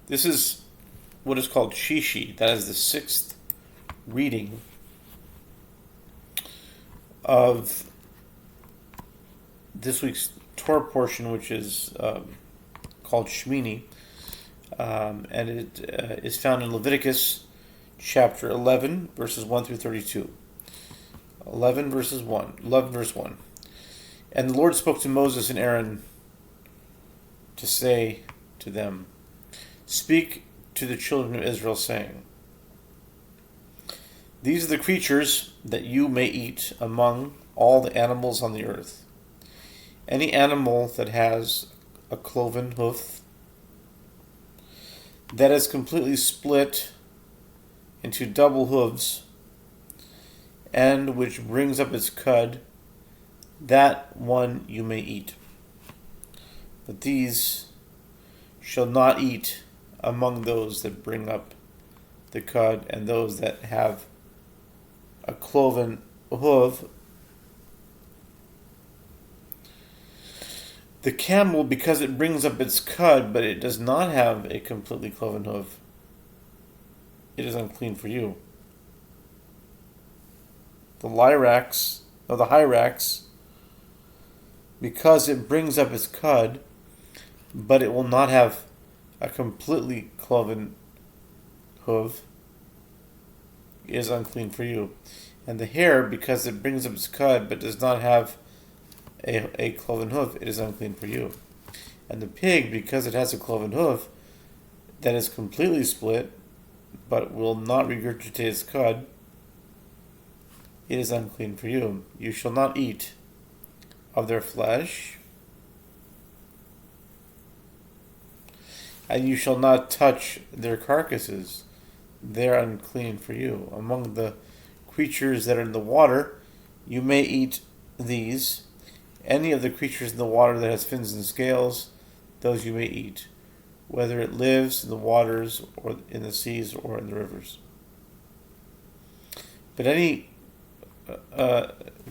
This is what is called Shishi. That is the sixth reading of this week's Torah portion, which is called Shmini, and it is found in Leviticus chapter 11, verses 1 through 32. 11 verse 1. And the Lord spoke to Moses and Aaron to say to them, "Speak to the children of Israel, saying, These are the creatures that you may eat among all the animals on the earth. Any animal that has a cloven hoof, that is completely split into double hooves, and which brings up its cud, that one you may eat. But these shall not eat among those that bring up the cud and those that have a cloven hoof. The camel, because it brings up its cud, but it does not have a completely cloven hoof, it is unclean for you. The hyrax, because it brings up its cud, but it will not have a completely cloven hoof, is unclean for you. And the hare, because it brings up its cud, but does not have a cloven hoof, it is unclean for you. And the pig, because it has a cloven hoof that is completely split, but will not regurgitate its cud, it is unclean for you. You shall not eat of their flesh, and you shall not touch their carcasses. They are unclean for you. Among the creatures that are in the water, you may eat these. Any of the creatures in the water that has fins and scales, those you may eat, whether it lives in the waters or in the seas or in the rivers. But any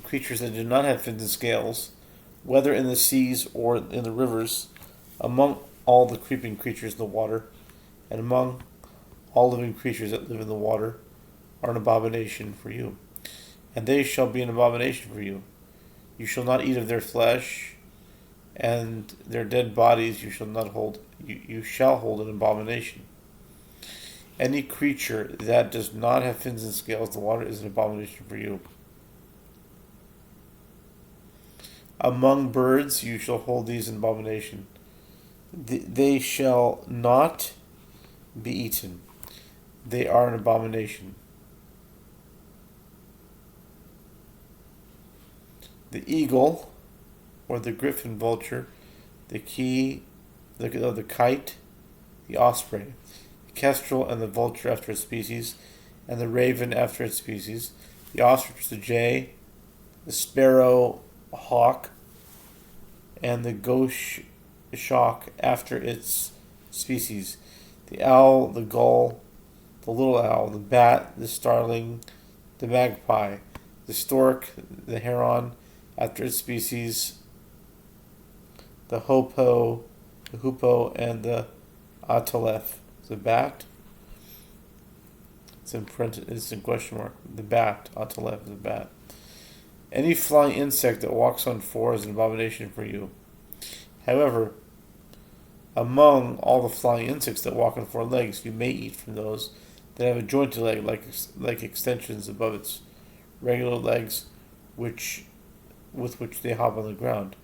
creatures that do not have fins and scales, whether in the seas or in the rivers, among all the creeping creatures in the water, and among all living creatures that live in the water, are an abomination for you. And they shall be an abomination for you. You shall not eat of their flesh, and their dead bodies you shall not hold. You shall hold an abomination. Any creature that does not have fins and scales in the water is an abomination for you. Among birds you shall hold these in abomination. They shall not be eaten. They are an abomination. The eagle, or the griffin vulture, the kite, the osprey, the kestrel and the vulture after its species, and the raven after its species, the ostrich, the jay, the sparrow, hawk, and the goshawk after its species, the owl, the gull, the little owl, the bat, the starling, the magpie, the stork, the heron after its species, the hoopoe, and the atalef, the bat. It's in question mark. The bat, atalef, the bat. Any flying insect that walks on four is an abomination for you. However, among all the flying insects that walk on four legs, you may eat from those that have a jointed leg, like extensions above its regular legs, with which they hop on the ground.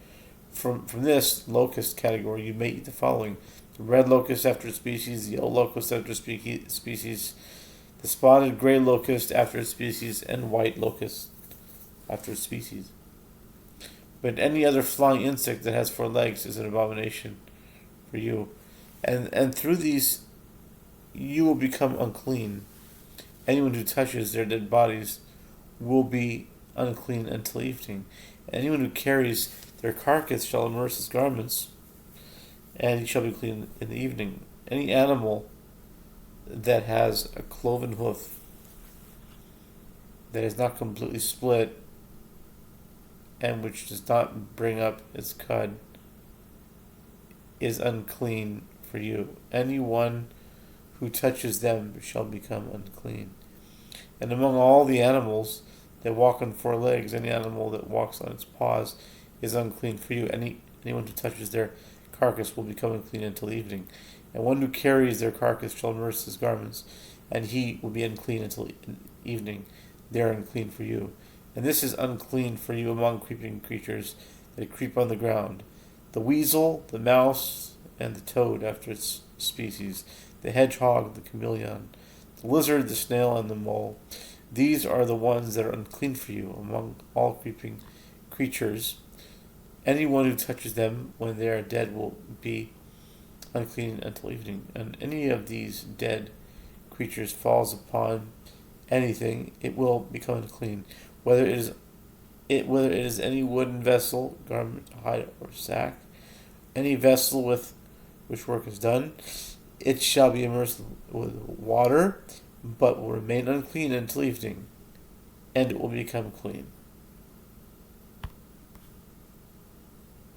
From this locust category, you may eat the following: the red locust after its species, the yellow locust after its species, the spotted gray locust after its species, and white locust after its species. But any other flying insect that has four legs is an abomination for you. And through these you will become unclean. Anyone who touches their dead bodies will be unclean until evening. Anyone who carries their carcass shall immerse his garments, and he shall be clean in the evening. Any animal that has a cloven hoof that is not completely split and which does not bring up its cud is unclean for you. Anyone who touches them shall become unclean. And among all the animals that walk on four legs, any animal that walks on its paws is unclean for you. Anyone who touches their carcass will become unclean until evening. And one who carries their carcass shall immerse his garments, and he will be unclean until evening. They are unclean for you. And this is unclean for you among creeping creatures that creep on the ground: the weasel, the mouse, and the toad after its species, the hedgehog, the chameleon, the lizard, the snail, and the mole. These are the ones that are unclean for you among all creeping creatures. Anyone who touches them when they are dead will be unclean until evening. And any of these dead creatures falls upon anything, it will become unclean, whether it is any wooden vessel, garment, hide, or sack, any vessel with which work is done. It shall be immersed with water, but will remain unclean until evening, and it will become clean.